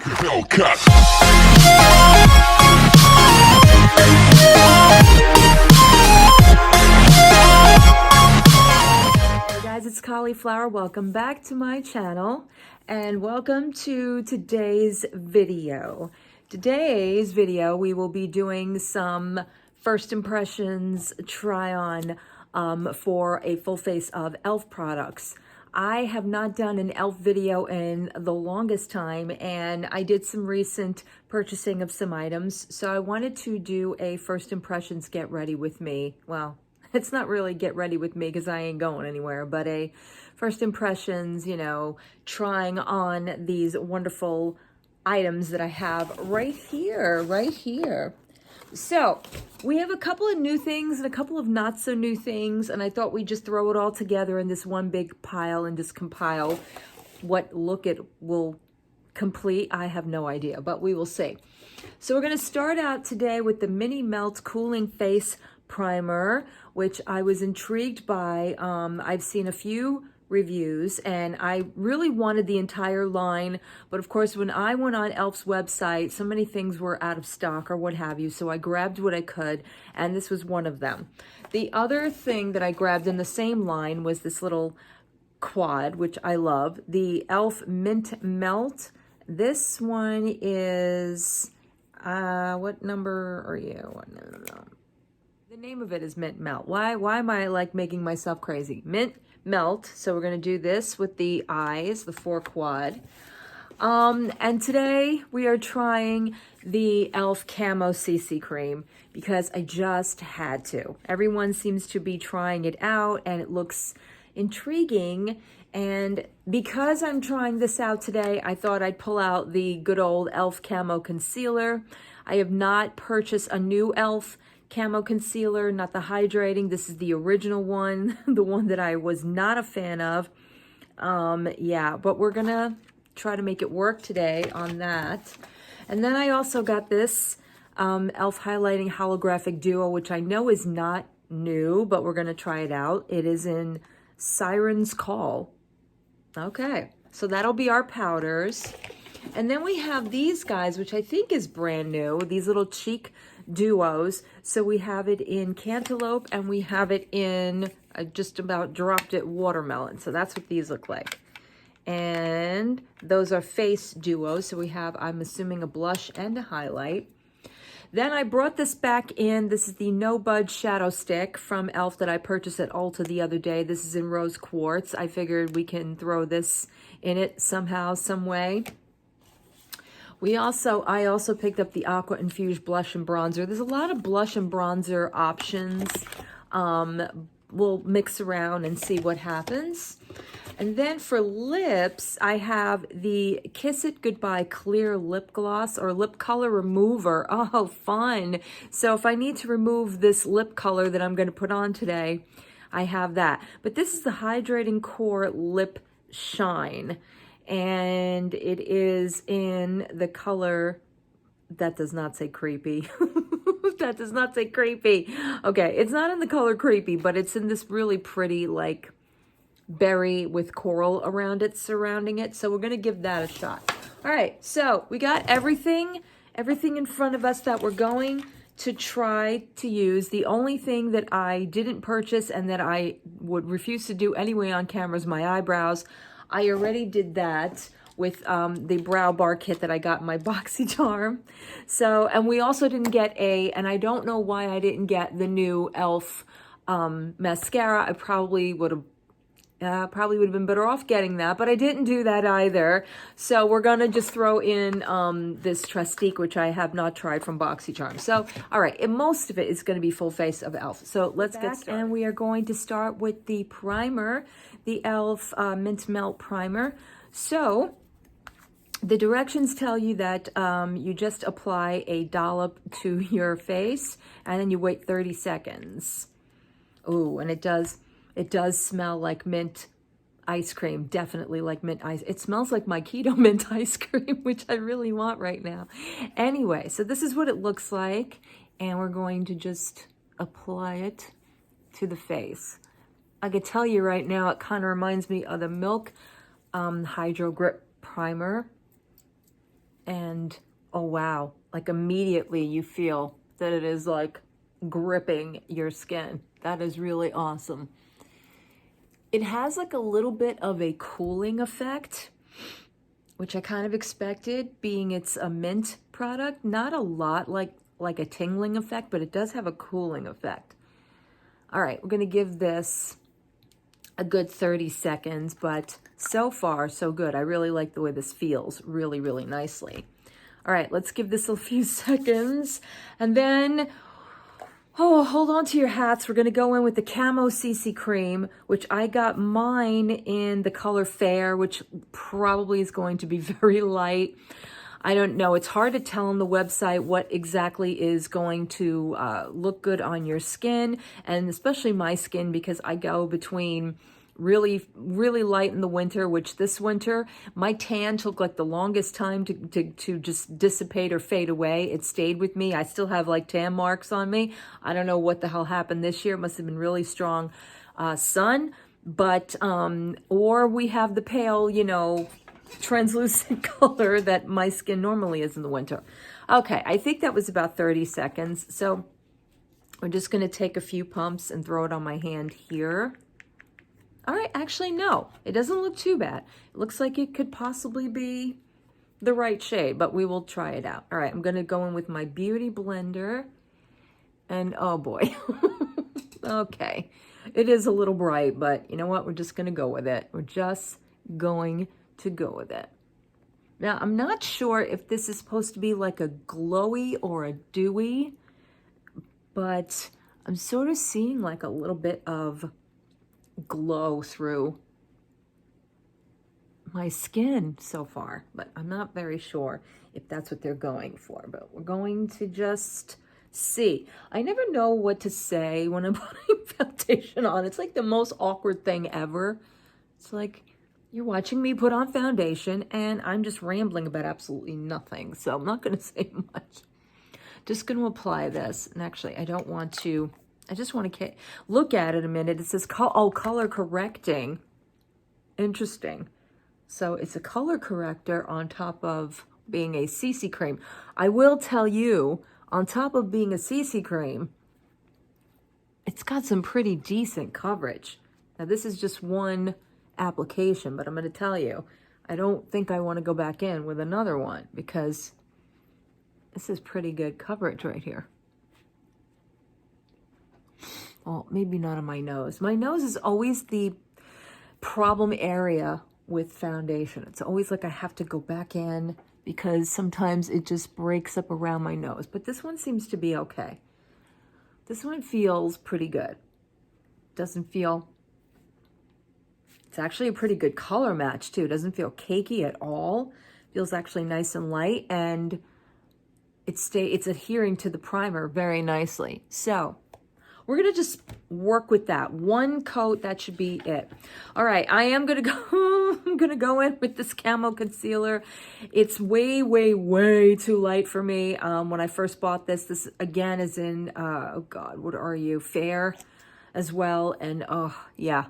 Hellcat. Hey guys, it's Cauliflower. Welcome back to my channel and welcome to today's video. Today's video, we will be doing some first impressions try on for a full face of E.L.F products. I have not done an E.L.F video in the longest time, and I did some recent purchasing of some items, so I wanted to do a first impressions get ready with me. Well, it's not really get ready with me because I ain't going anywhere, but a first impressions, you know, trying on these wonderful items that I have right here. So we have a couple of new things and a couple of not so new things, and I thought we'd just throw it all together in this one big pile and just compile what look it will complete. I have no idea, but we will see. So we're going to start out today with the Mini Melt Cooling Face Primer, which I was intrigued by. I've seen a few reviews and I really wanted the entire line, but of course when I went on E.L.F's website, so many things were out of stock or what have you, so I grabbed what I could, and this was one of them. The other thing that I grabbed in the same line was this little quad, which I love, the E.L.F Mint Melt. This one is what number are you? No. The name of it is Mint Melt. Why am I like making myself crazy? Mint Melt. So we're going to do this with the eyes, the 4 quad. And today we are trying the E.L.F Camo CC Cream because I just had to. Everyone seems to be trying it out and it looks intriguing. And because I'm trying this out today, I thought I'd pull out the good old E.L.F Camo Concealer. I have not purchased a new E.L.F Camo Concealer, not the hydrating. This is the original one, the one that I was not a fan of. Yeah, but we're gonna try to make it work today on that. And then I also got this E.L.F Highlighting Holographic Duo, which I know is not new, but we're gonna try it out. It is in Siren's Call. Okay, so that'll be our powders. And then we have these guys, which I think is brand new, these little cheek duos. So we have it in Cantaloupe and we have it in, I just about dropped it, Watermelon. So that's what these look like. And those are face duos. So we have, I'm assuming, a blush and a highlight. Then I brought this back in. This is the No Budge Shadow Stick from E.L.F that I purchased at Ulta the other day. This is in Rose Quartz. I figured we can throw this in it somehow, some way. I also picked up the Aqua Infused Blush and Bronzer. There's a lot of blush and bronzer options. We'll mix around and see what happens. And then for lips, I have the Kiss It Goodbye Clear Lip Gloss or Lip Color Remover. Oh, fun. So if I need to remove this lip color that I'm going to put on today, I have that. But this is the Hydrating Core Lip Shine. And it is in the color, that does not say creepy. That does not say creepy. Okay, it's not in the color creepy, but it's in this really pretty like berry with coral around it, surrounding it. So we're gonna give that a shot. All right, so we got everything in front of us that we're going to try to use. The only thing that I didn't purchase and that I would refuse to do anyway on camera is my eyebrows. I already did that with the brow bar kit that I got in my BoxyCharm. So, and we also didn't get and I don't know why I didn't get the new E.L.F mascara. I probably would have been better off getting that, but I didn't do that either. So we're gonna just throw in this Trestique, which I have not tried, from BoxyCharm. So, all right, and most of it is gonna be full face of E.L.F. So let's get started. And we are going to start with the primer, the E.L.F Mint Melt Primer. So the directions tell you that you just apply a dollop to your face and then you wait 30 seconds. Ooh, and it does smell like mint ice cream, definitely like mint ice. It smells like my keto mint ice cream, which I really want right now. Anyway, so this is what it looks like, and we're going to just apply it to the face. I could tell you right now, it kind of reminds me of the Milk Hydro Grip Primer. And and oh wow, like immediately you feel that it is like gripping your skin. That is really awesome. It has like a little bit of a cooling effect, which I kind of expected, being it's a mint product. Not a lot like a tingling effect, but it does have a cooling effect. All right, we're gonna give this a good 30 seconds, but so far so good. I really like the way this feels really, really nicely. All right, let's give this a few seconds, and then, oh, hold on to your hats. We're gonna go in with the Camo CC Cream, which I got mine in the color Fair, which probably is going to be very light. I don't know. It's hard to tell on the website what exactly is going to look good on your skin, and especially my skin, because I go between really, really light in the winter, which this winter, my tan took like the longest time to just dissipate or fade away. It stayed with me. I still have like tan marks on me. I don't know what the hell happened this year. It must have been really strong sun, but, or we have the pale, you know, translucent color that my skin normally is in the winter. Okay, I think that was about 30 seconds. So we're just going to take a few pumps and throw it on my hand here. All right, actually, no, it doesn't look too bad. It looks like it could possibly be the right shade, but we will try it out. All right, I'm going to go in with my Beauty Blender. And oh boy. Okay, it is a little bright, but you know what? We're just going to go with it. We're just going to go with it. Now, I'm not sure if this is supposed to be like a glowy or a dewy, but I'm sort of seeing like a little bit of glow through my skin so far, but I'm not very sure if that's what they're going for, but we're going to just see. I never know what to say when I'm putting foundation on. It's like the most awkward thing ever. It's like, you're watching me put on foundation and I'm just rambling about absolutely nothing. So I'm not going to say much. Just going to apply this. And actually, I don't want to, I just want to look at it a minute. It says, oh, color correcting. Interesting. So it's a color corrector on top of being a CC cream. I will tell you, on top of being a CC cream, it's got some pretty decent coverage. Now this is just one application, but I'm going to tell you, I don't think I want to go back in with another one because this is pretty good coverage right here. Well, maybe not on my nose. My nose is always the problem area with foundation. It's always like I have to go back in because sometimes it just breaks up around my nose. But this one seems to be okay. This one feels pretty good. Doesn't feel... It's actually a pretty good color match too. It doesn't feel cakey at all. Feels actually nice and light, and it's adhering to the primer very nicely. So we're gonna just work with that one coat. That should be it. All right, I am gonna go. I'm gonna go in with this Camo concealer. It's way, way, way too light for me. When I first bought this, this again is in oh God, what are you? Fair as well, and oh yeah.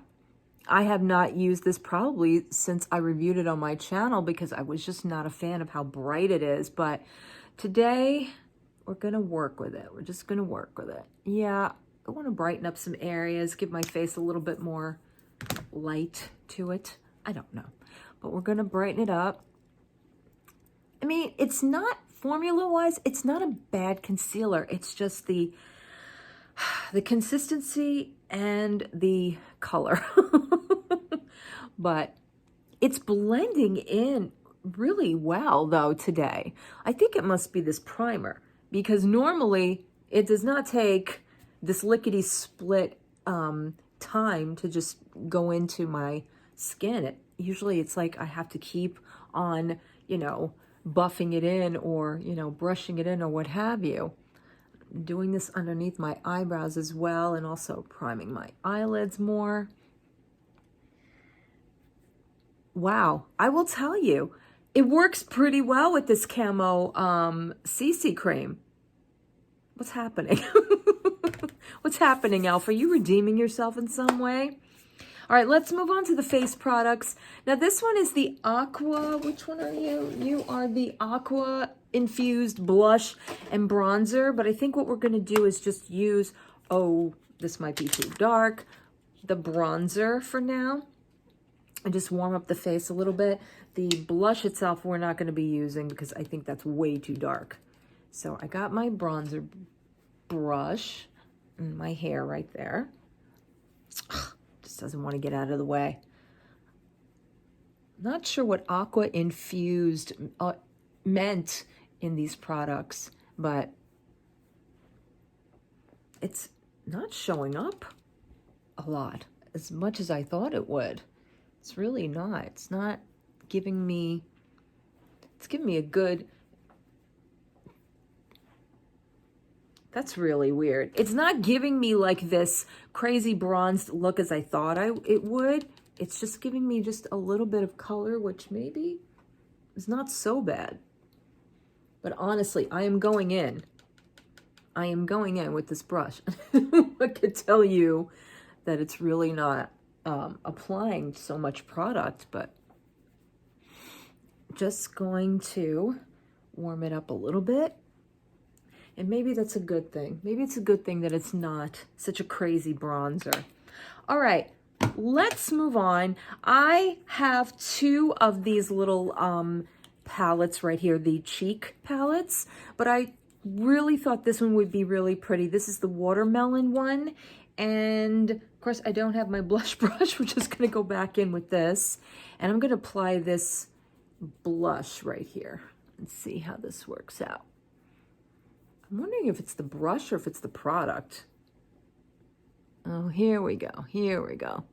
I have not used this probably since I reviewed it on my channel because I was just not a fan of how bright it is. But today, we're going to work with it. We're just going to work with it. Yeah, I want to brighten up some areas, give my face a little bit more light to it. I don't know. But we're going to brighten it up. I mean, it's not, formula-wise, it's not a bad concealer. It's just the consistency and the color. But it's blending in really well though today. I think it must be this primer because normally it does not take this lickety split time to just go into my skin. Usually it's like I have to keep on, you know, buffing it in or, you know, brushing it in or what have you. Doing this underneath my eyebrows as well, and also priming my eyelids more. Wow, I will tell you, it works pretty well with this Camo CC cream. What's happening? What's happening, E.L.F? Are you redeeming yourself in some way? All right, let's move on to the face products. Now this one is the Aqua, which one are you? You are the Aqua Infused Blush and Bronzer, but I think what we're gonna do is just use, oh, this might be too dark, the bronzer for now, and just warm up the face a little bit. The blush itself we're not gonna be using because I think that's way too dark. So I got my bronzer brush and my hair right there. Just doesn't want to get out of the way. Not sure what Aqua Infused meant in these products, but it's not showing up a lot as much as I thought it would. It's really not. It's not giving me, it's giving me a good, that's really weird. It's not giving me like this crazy bronzed look as I thought it would. It's just giving me just a little bit of color, which maybe is not so bad. But honestly, I am going in. I am going in with this brush. I could tell you that it's really not applying so much product, but just going to warm it up a little bit. And maybe that's a good thing. Maybe it's a good thing that it's not such a crazy bronzer. All right, let's move on. I have two of these little palettes right here, the cheek palettes, but I really thought this one would be really pretty. This is the watermelon one. And of course, I don't have my blush brush. We're just gonna go back in with this. And I'm gonna apply this blush right here and see how this works out. I'm wondering if it's the brush or if it's the product. Oh, here we go. Here we go.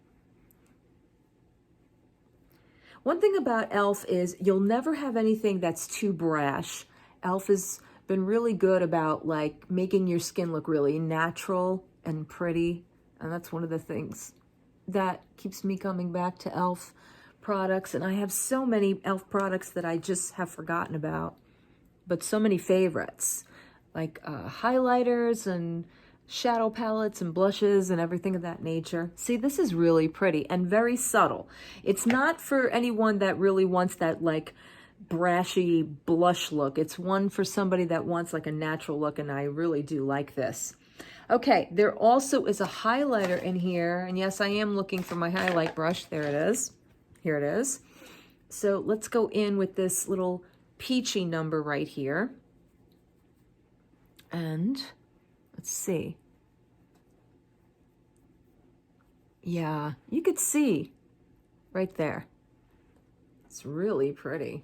One thing about E.L.F. is you'll never have anything that's too brash. E.L.F. has been really good about like making your skin look really natural and pretty. And that's one of the things that keeps me coming back to E.L.F. products. And I have so many E.L.F. products that I just have forgotten about, but so many favorites. Like highlighters and shadow palettes and blushes and everything of that nature. See, this is really pretty and very subtle. It's not for anyone that really wants that like brashy blush look. It's one for somebody that wants like a natural look, and I really do like this. Okay, there also is a highlighter in here, and yes, I am looking for my highlight brush. There it is. Here it is. So let's go in with this little peachy number right here. And let's see. Yeah, you could see right there. It's really pretty.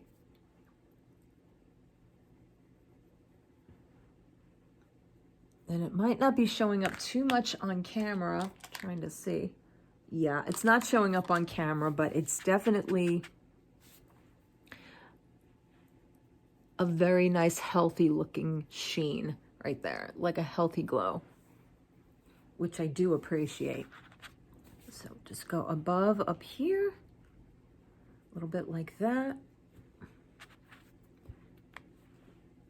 And it might not be showing up too much on camera. I'm trying to see. Yeah, it's not showing up on camera, but it's definitely a very nice, healthy looking sheen right there, like a healthy glow, which I do appreciate. So just go above up here, a little bit like that,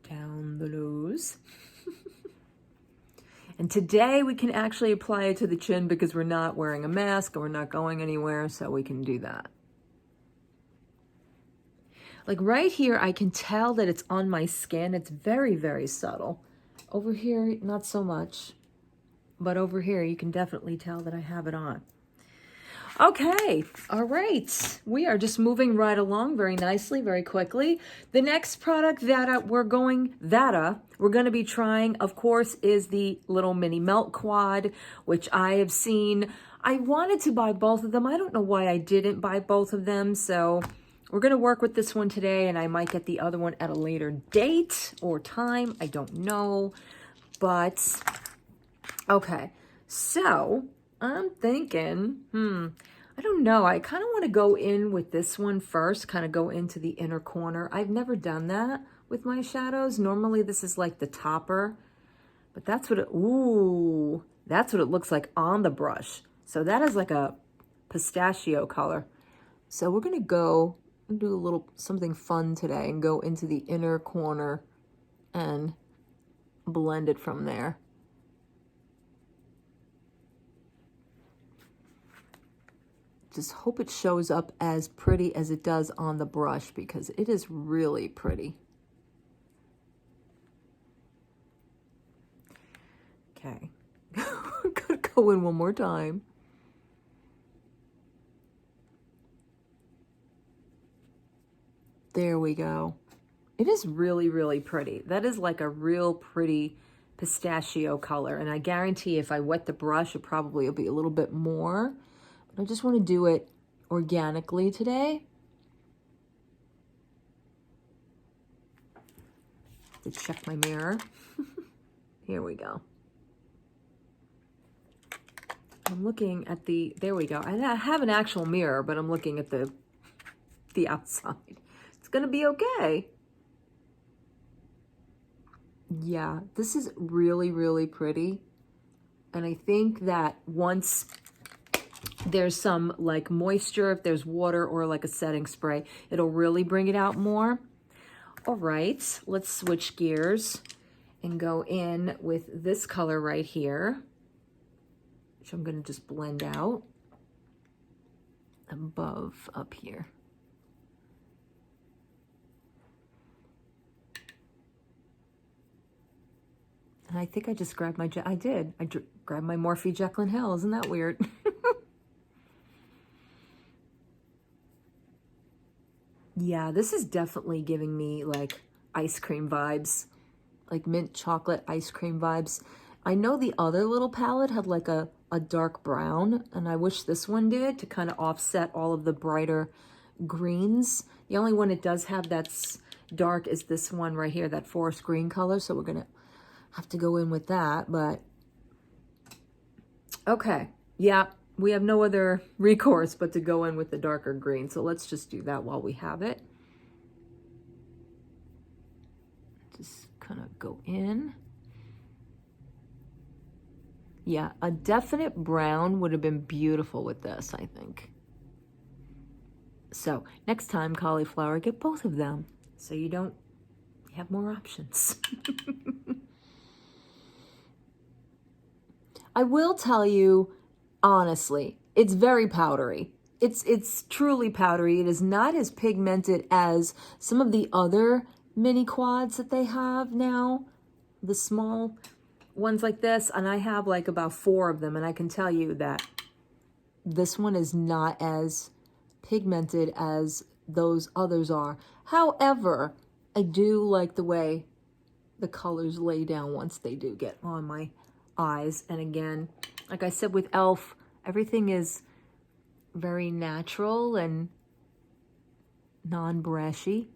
down the nose. And today we can actually apply it to the chin because we're not wearing a mask and we're not going anywhere, so we can do that. Like right here, I can tell that it's on my skin. It's very, very subtle. Over here, not so much, but over here, you can definitely tell that I have it on. Okay, all right. We are just moving right along very nicely, very quickly. The next product that we're going to be trying, of course, is the little mini melt quad, which I have seen. I wanted to buy both of them. I don't know why I didn't buy both of them, so we're going to work with this one today, and I might get the other one at a later date or time. I don't know, but okay. So I'm thinking, I don't know. I kind of want to go in with this one first, kind of go into the inner corner. I've never done that with my shadows. Normally this is like the topper, but that's what that's what it looks like on the brush. So that is like a pistachio color. So we're going to go and do a little something fun today and go into the inner corner and blend it from there. just hope it shows up as pretty as it does on the brush, because it is really pretty. Okay, gotta go in one more time. There we go. It is really, really pretty. That is like a real pretty pistachio color. And I guarantee if I wet the brush, it probably will be a little bit more. But I just want to do it organically today. Let's check my mirror. Here we go. I'm looking at the, there we go. I have an actual mirror, but I'm looking at the outside. It's gonna be okay. Yeah, this is really, really pretty. And I think that once there's some like moisture, if there's water or like a setting spray, it'll really bring it out more. All right, let's switch gears and go in with this color right here, which I'm gonna just blend out above up here. And I think I just grabbed my, I grabbed my Morphe Jekyll Hill. Isn't that weird? Yeah, this is definitely giving me like ice cream vibes, like mint chocolate ice cream vibes. I know the other little palette had like a dark brown, and I wish this one did to kind of offset all of the brighter greens. The only one it does have that's dark is this one right here, that forest green color. So we're gonna have to go in with that, but okay. Yeah, we have no other recourse but to go in with the darker green. So let's just do that while we have it. Just kind of go in. Yeah, a definite brown would have been beautiful with this, I think. So next time, cauliflower, get both of them so you don't have more options. I will tell you, honestly, it's very powdery. It's truly powdery. It is not as pigmented as some of the other mini quads that they have now, the small ones like this. And I have like about 4 of them, and I can tell you that this one is not as pigmented as those others are. However, I do like the way the colors lay down once they do get on my eyes. And again, like I said with E.L.F, everything is very natural and non-brashy,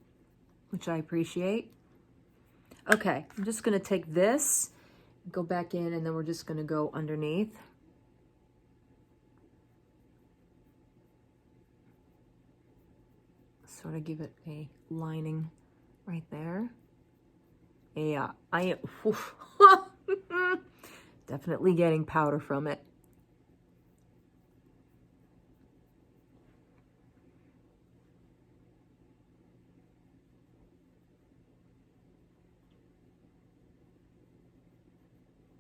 which I appreciate. Okay, I'm just gonna take this, go back in, and then we're just gonna go underneath. Sort of give it a lining right there. Yeah, I definitely getting powder from it.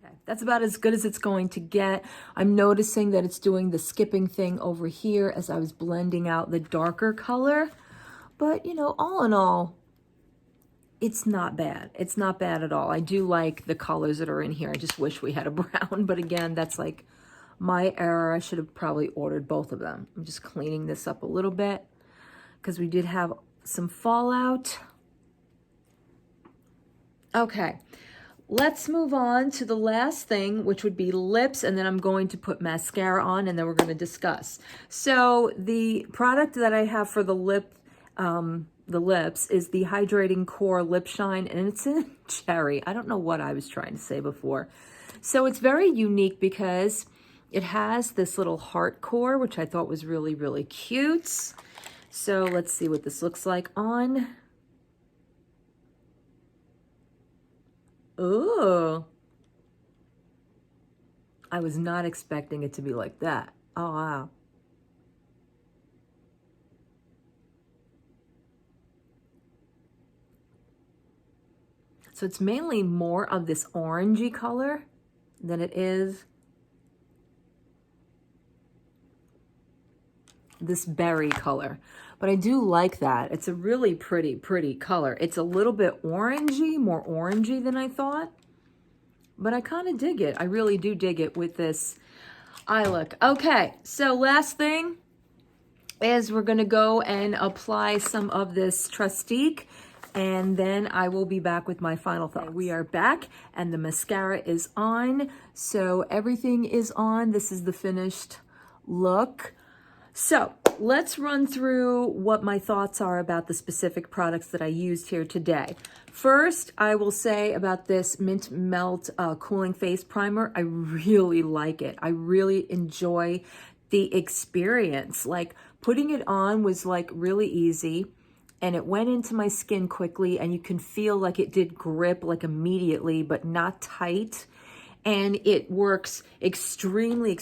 Okay, that's about as good as it's going to get. I'm noticing that it's doing the skipping thing over here as I was blending out the darker color. But, you know, all in all, it's not bad. It's not bad at all. I do like the colors that are in here. I just wish we had a brown. But again, that's like my error. I should have probably ordered both of them. I'm just cleaning this up a little bit because we did have some fallout. Okay, let's move on to the last thing, which would be lips. And then I'm going to put mascara on, and then we're going to discuss. So the product that I have for the lips is the Hydrating Core Lip Shine, and it's in cherry. I don't know what I was trying to say before. So it's very unique because it has this little heart core, which I thought was really, really cute. So let's see what this looks like on. Oh, I was not expecting it to be like that. Oh, wow. So it's mainly more of this orangey color than it is. this berry color. But I do like that. It's a really pretty color. It's a little bit orangey, more orangey than I thought. But I kind of dig it. I really do dig it with this eye look. Okay, so last thing is we're going to go and apply some of this Trustique, and then I will be back with my final thoughts. We are back, and the mascara is on. So everything is on. This is the finished look. So let's run through what my thoughts are about the specific products that I used here today. First, I will say about this Mint Melt Cooling Face Primer. I really like it. I really enjoy the experience. Like, putting it on was like really easy, and it went into my skin quickly, and you can feel like it did grip like immediately, but not tight. And it works extremely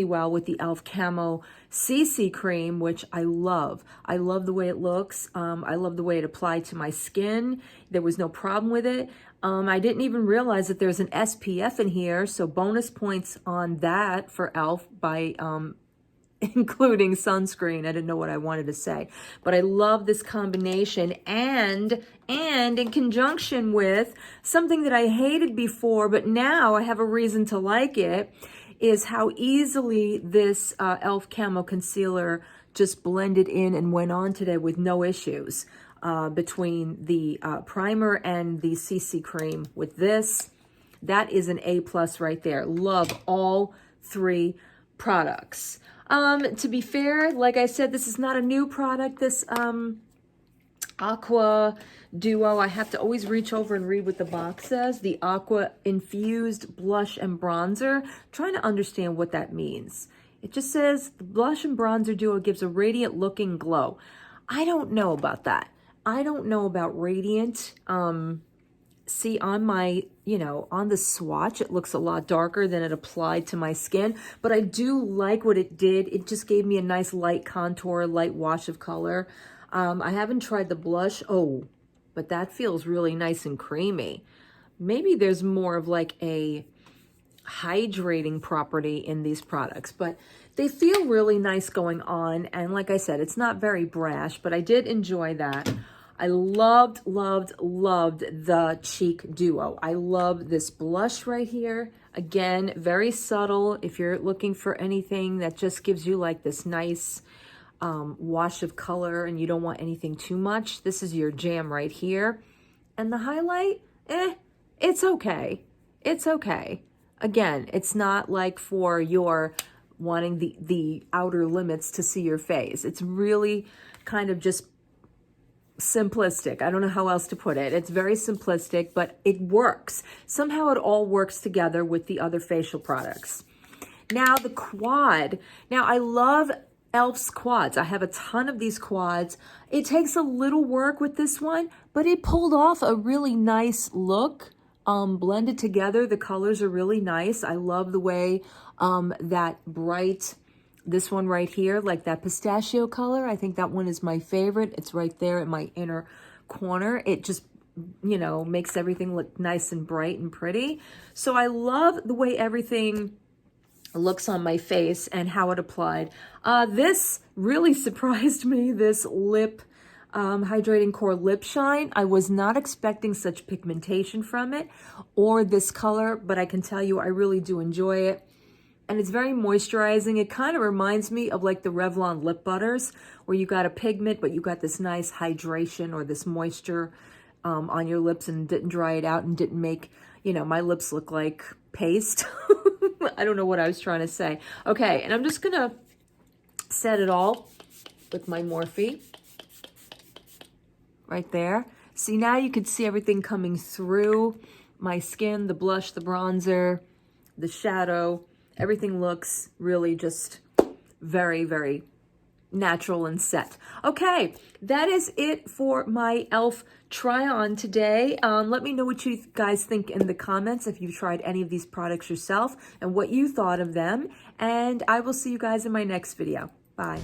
well with the E.L.F. Camo CC cream, which I love. I love the way it looks. I love the way it applied to my skin. There was no problem with it. I didn't even realize that there's an SPF in here, so bonus points on that for E.L.F. by including sunscreen. I didn't know what I wanted to say, but I love this combination, and in conjunction with something that I hated before, but now I have a reason to like it, is how easily this E.L.F. Camo Concealer just blended in and went on today with no issues between the primer and the CC cream. With this, that is an A+ right there. Love all three products. To be fair, like I said, this is not a new product, this Aqua Duo. I have to always reach over and read what the box says. The Aqua Infused Blush and Bronzer. I'm trying to understand what that means. It just says the Blush and Bronzer Duo gives a radiant looking glow. I don't know about that. I don't know about radiant. See, on my, on the swatch, it looks a lot darker than it applied to my skin, but I do like what it did. It just gave me a nice light contour, light wash of color. I haven't tried the blush. Oh, but that feels really nice and creamy. Maybe there's more of like a hydrating property in these products, but they feel really nice going on. And like I said, it's not very brash, but I did enjoy that. I loved the Cheek Duo. I love this blush right here. Again, very subtle. If you're looking for anything that just gives you like this nice wash of color and you don't want anything too much, this is your jam right here. And the highlight, it's okay. It's okay. Again, it's not like for your wanting the outer limits to see your face. It's really kind of just simplistic. I don't know how else to put it. It's very simplistic, but it works. Somehow it all works together with the other facial products. Now the quad. Now I love E.L.F.'s quads. I have a ton of these quads. It takes a little work with this one, but it pulled off a really nice look. Blended together, the colors are really nice. I love the way that bright, this one right here, like that pistachio color. I think that one is my favorite. It's right there in my inner corner. It just, makes everything look nice and bright and pretty. So I love the way everything looks on my face and how it applied. This really surprised me, this lip Hydrating Core Lip Shine. I was not expecting such pigmentation from it or this color, but I can tell you I really do enjoy it. And it's very moisturizing. It kind of reminds me of like the Revlon lip butters, where you got a pigment, but you got this nice hydration or this moisture on your lips, and didn't dry it out and didn't make, my lips look like paste. I don't know what I was trying to say. Okay, and I'm just going to set it all with my Morphe right there. See, now you can see everything coming through my skin, the blush, the bronzer, the shadow. Everything looks really just very natural and set. Okay, that is it for my E.L.F. try-on today. Let me know what you guys think in the comments if you've tried any of these products yourself and what you thought of them. And I will see you guys in my next video. Bye.